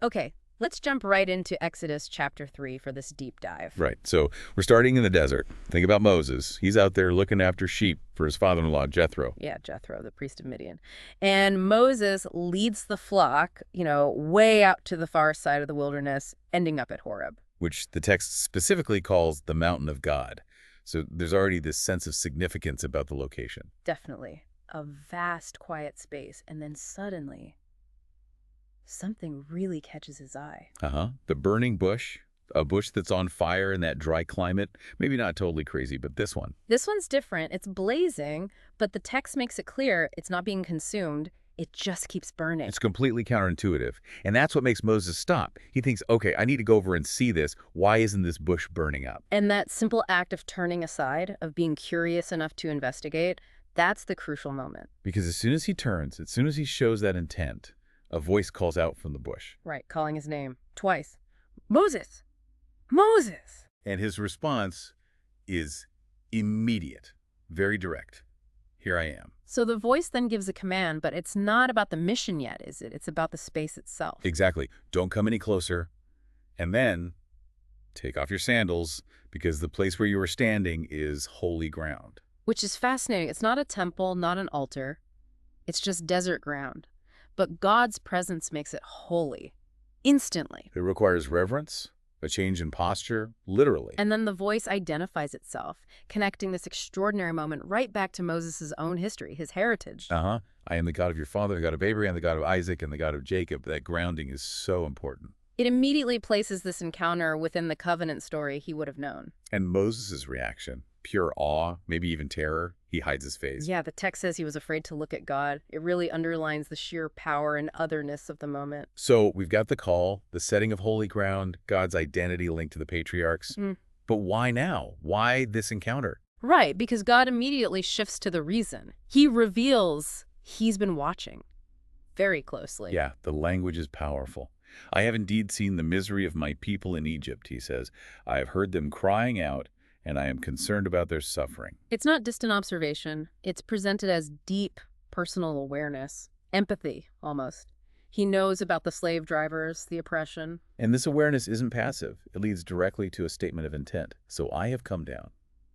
Okay, let's jump right into Exodus chapter 3 for this deep dive. Right. So we're starting in the desert. Think about Moses. He's out there looking after sheep for his father-in-law, Jethro, Yeah, Jethro, the priest of Midian. And Moses leads the flock, way out to the far side of the wilderness, ending up at Horeb. which the text specifically calls the mountain of God. So there's already this sense of significance about the location. Definitely. A vast, quiet space. And then suddenly, something really catches his eye. The burning bush, a bush that's on fire in that dry climate. Maybe not totally crazy, but this one. This one's different. It's blazing, but the text makes it clear it's not being consumed. It just keeps burning. It's completely counterintuitive. And that's what makes Moses stop. He thinks, okay, I need to go over and see this. Why isn't this bush burning up? And that simple act of turning aside, of being curious enough to investigate, that's the crucial moment. Because as soon as he turns, as soon as he shows that intent, a voice calls out from the bush. Right, calling his name twice. Moses! Moses! And his response is immediate, very direct. Here I am. So the voice then gives a command, but it's not about the mission yet, is it? It's about the space itself. Exactly. Don't come any closer. And then take off your sandals, because the place where you are standing is holy ground. Which is fascinating. It's not a temple, not an altar. It's just desert ground. But God's presence makes it holy. Instantly. It requires reverence, a change in posture, literally. And then the voice identifies itself, connecting this extraordinary moment right back to Moses' own history, his heritage. I am the God of your father, the God of Abraham, the God of Isaac, and the God of Jacob. That grounding is so important. It immediately places this encounter within the covenant story he would have known. And Moses' reaction, pure awe, maybe even terror, he hides his face. Yeah, the text says he was afraid to look at God. It really underlines the sheer power and otherness of the moment. So we've got the call, the setting of holy ground, God's identity linked to the patriarchs. But why now? Why this encounter? Right, because God immediately shifts to the reason. He reveals he's been watching very closely. Yeah, the language is powerful. I have indeed seen the misery of my people in Egypt, he says. I have heard them crying out, and I am concerned about their suffering. It's not distant observation. It's presented as deep personal awareness, empathy, almost. He knows about the slave drivers, the oppression. And this awareness isn't passive. It leads directly to a statement of intent. So I have come down.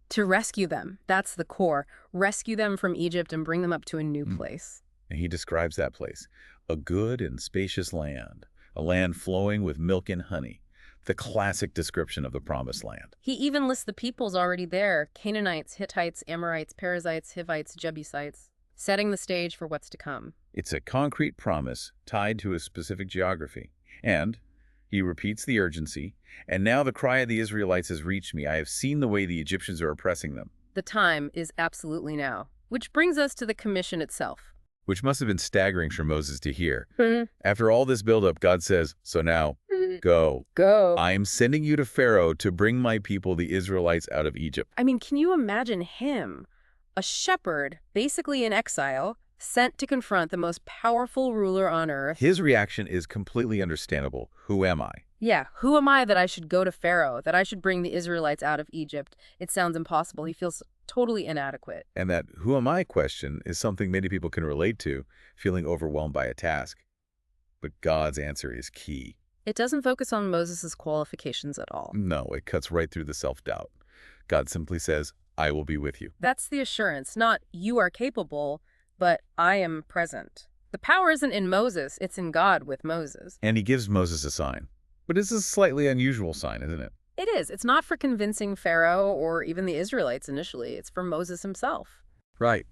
To rescue them. That's the core. Rescue them from Egypt and bring them up to a new place. And he describes that place. A good and spacious land. A land flowing with milk and honey. The classic description of the promised land. He even lists the peoples already there. Canaanites, Hittites, Amorites, Perizzites, Hivites, Jebusites. Setting the stage for what's to come. It's a concrete promise tied to a specific geography. And he repeats the urgency. And now the cry of the Israelites has reached me. I have seen the way the Egyptians are oppressing them. The time is absolutely now. Which brings us to the commission itself. Which must have been staggering for Moses to hear. After all this buildup, God says, so now, go. Go. I am sending you to Pharaoh to bring my people, the Israelites, out of Egypt. I mean, can you imagine him, a shepherd, basically in exile, sent to confront the most powerful ruler on earth? His reaction is completely understandable. Who am I? Yeah, who am I that I should go to Pharaoh, that I should bring the Israelites out of Egypt? It sounds impossible. He feels totally inadequate. And that who am I question is something many people can relate to, feeling overwhelmed by a task. But God's answer is key. It doesn't focus on Moses' qualifications at all. No, it cuts right through the self-doubt. God simply says, I will be with you. That's the assurance, not you are capable, but I am present. The power isn't in Moses, it's in God with Moses. And he gives Moses a sign. But it's a slightly unusual sign, isn't it? It is. It's not for convincing Pharaoh or even the Israelites initially. It's for Moses himself. Right.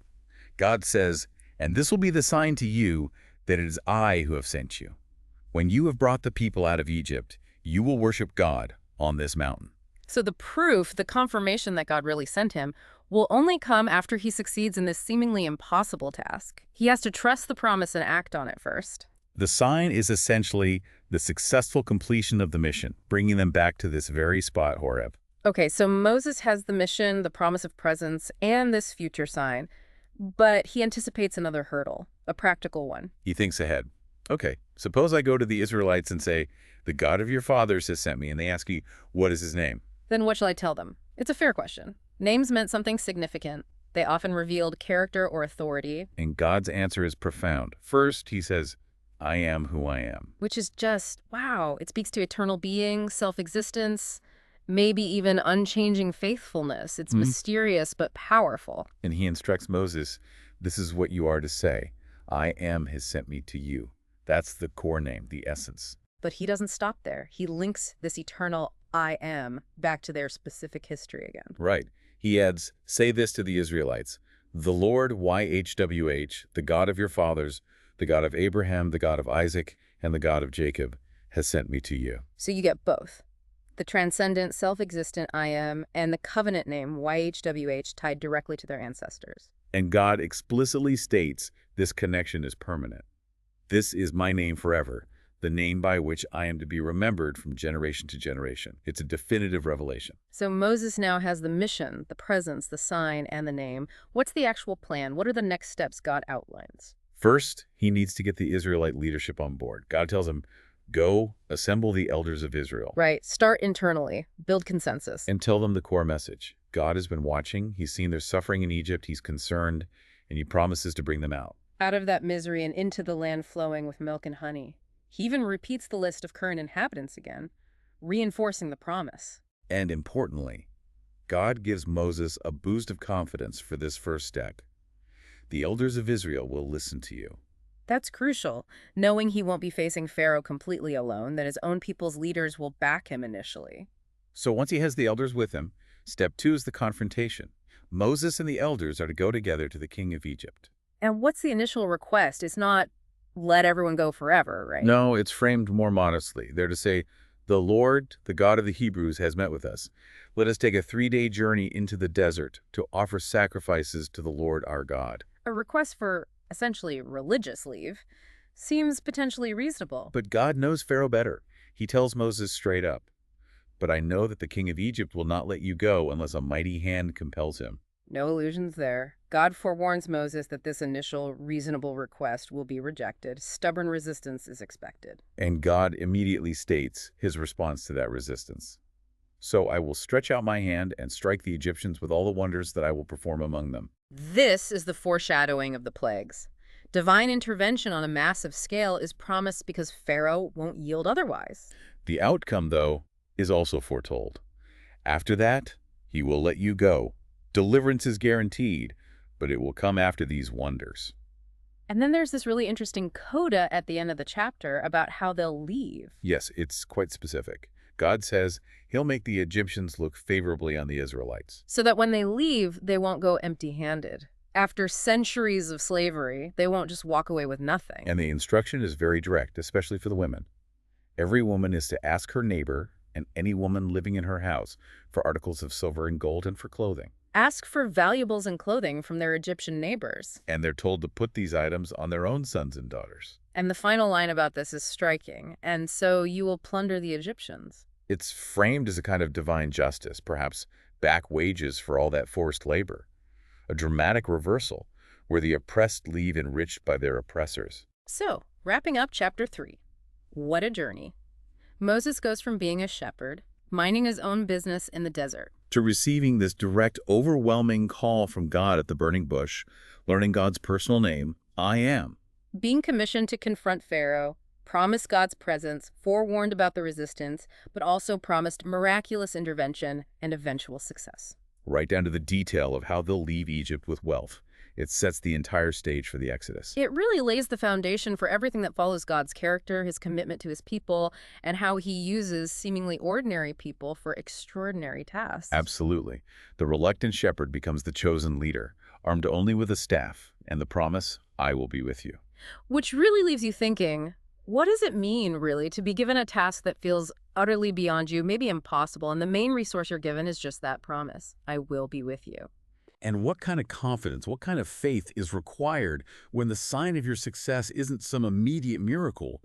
God says, and this will be the sign to you that it is I who have sent you. When you have brought the people out of Egypt, you will worship God on this mountain. So the proof, the confirmation that God really sent him, will only come after he succeeds in this seemingly impossible task. He has to trust the promise and act on it first. The sign is essentially the successful completion of the mission, bringing them back to this very spot, Horeb. Okay, so Moses has the mission, the promise of presence, and this future sign, but he anticipates another hurdle, a practical one. He thinks ahead. Okay, suppose I go to the Israelites and say, the God of your fathers has sent me, and they ask you, what is his name? Then what shall I tell them? It's a fair question. Names meant something significant. They often revealed character or authority. And God's answer is profound. First, he says, I am who I am. Which is just, wow, it speaks to eternal being, self-existence, maybe even unchanging faithfulness. It's Hmm? mysterious but powerful. And he instructs Moses, this is what you are to say. I am has sent me to you. That's the core name, the essence. But he doesn't stop there. He links this eternal I am back to their specific history again. Right. He adds, say this to the Israelites. The Lord, YHWH, the God of your fathers, the God of Abraham, the God of Isaac, and the God of Jacob, has sent me to you. So you get both. The transcendent, self-existent I am and the covenant name YHWH tied directly to their ancestors. And God explicitly states this connection is permanent. This is my name forever, the name by which I am to be remembered from generation to generation. It's a definitive revelation. So Moses now has the mission, the presence, the sign, and the name. What's the actual plan? What are the next steps God outlines? First, he needs to get the Israelite leadership on board. God tells him, go assemble the elders of Israel. Right. Start internally. Build consensus. And tell them the core message. God has been watching. He's seen their suffering in Egypt. He's concerned, and he promises to bring them out. Out of that misery and into the land flowing with milk and honey. He even repeats the list of current inhabitants again, reinforcing the promise. And importantly, God gives Moses a boost of confidence for this first step. The elders of Israel will listen to you. That's crucial, knowing he won't be facing Pharaoh completely alone, that his own people's leaders will back him initially. So once he has the elders with him, step 2 is the confrontation. Moses and the elders are to go together to the king of Egypt. And what's the initial request? It's not let everyone go forever, right? No, it's framed more modestly. They're to say, the Lord, the God of the Hebrews, has met with us. Let us take a 3-day journey into the desert to offer sacrifices to the Lord our God. A request for essentially religious leave seems potentially reasonable. But God knows Pharaoh better. He tells Moses straight up, but I know that the king of Egypt will not let you go unless a mighty hand compels him. No illusions there. God forewarns Moses that this initial reasonable request will be rejected. Stubborn resistance is expected. And God immediately states his response to that resistance. So I will stretch out my hand and strike the Egyptians with all the wonders that I will perform among them. This is the foreshadowing of the plagues. Divine intervention on a massive scale is promised because Pharaoh won't yield otherwise. The outcome, though, is also foretold. After that, he will let you go. Deliverance is guaranteed, but it will come after these wonders. And then there's this really interesting coda at the end of the chapter about how they'll leave. Yes, it's quite specific. God says he'll make the Egyptians look favorably on the Israelites. So that when they leave, they won't go empty-handed. After centuries of slavery, they won't just walk away with nothing. And the instruction is very direct, especially for the women. Every woman is to ask her neighbor and any woman living in her house for articles of silver and gold and for clothing. Ask for valuables and clothing from their Egyptian neighbors. And they're told to put these items on their own sons and daughters. And the final line about this is striking. And so you will plunder the Egyptians. It's framed as a kind of divine justice, perhaps back wages for all that forced labor. A dramatic reversal where the oppressed leave enriched by their oppressors. So, wrapping up chapter 3. What a journey. Moses goes from being a shepherd, minding his own business in the desert, to receiving this direct, overwhelming call from God at the burning bush, learning God's personal name, I am. being commissioned to confront Pharaoh, promised God's presence, forewarned about the resistance, but also promised miraculous intervention and eventual success. Right down to the detail of how they'll leave Egypt with wealth. It sets the entire stage for the Exodus. It really lays the foundation for everything that follows God's character, his commitment to his people, and how he uses seemingly ordinary people for extraordinary tasks. Absolutely. The reluctant shepherd becomes the chosen leader, armed only with a staff and the promise, I will be with you. Which really leaves you thinking, what does it mean, really, to be given a task that feels utterly beyond you, maybe impossible, and the main resource you're given is just that promise, I will be with you? And what kind of confidence, what kind of faith is required when the sign of your success isn't some immediate miracle,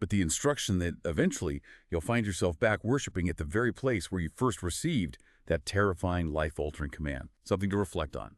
but the instruction that eventually you'll find yourself back worshiping at the very place where you first received that terrifying, life-altering command? Something to reflect on.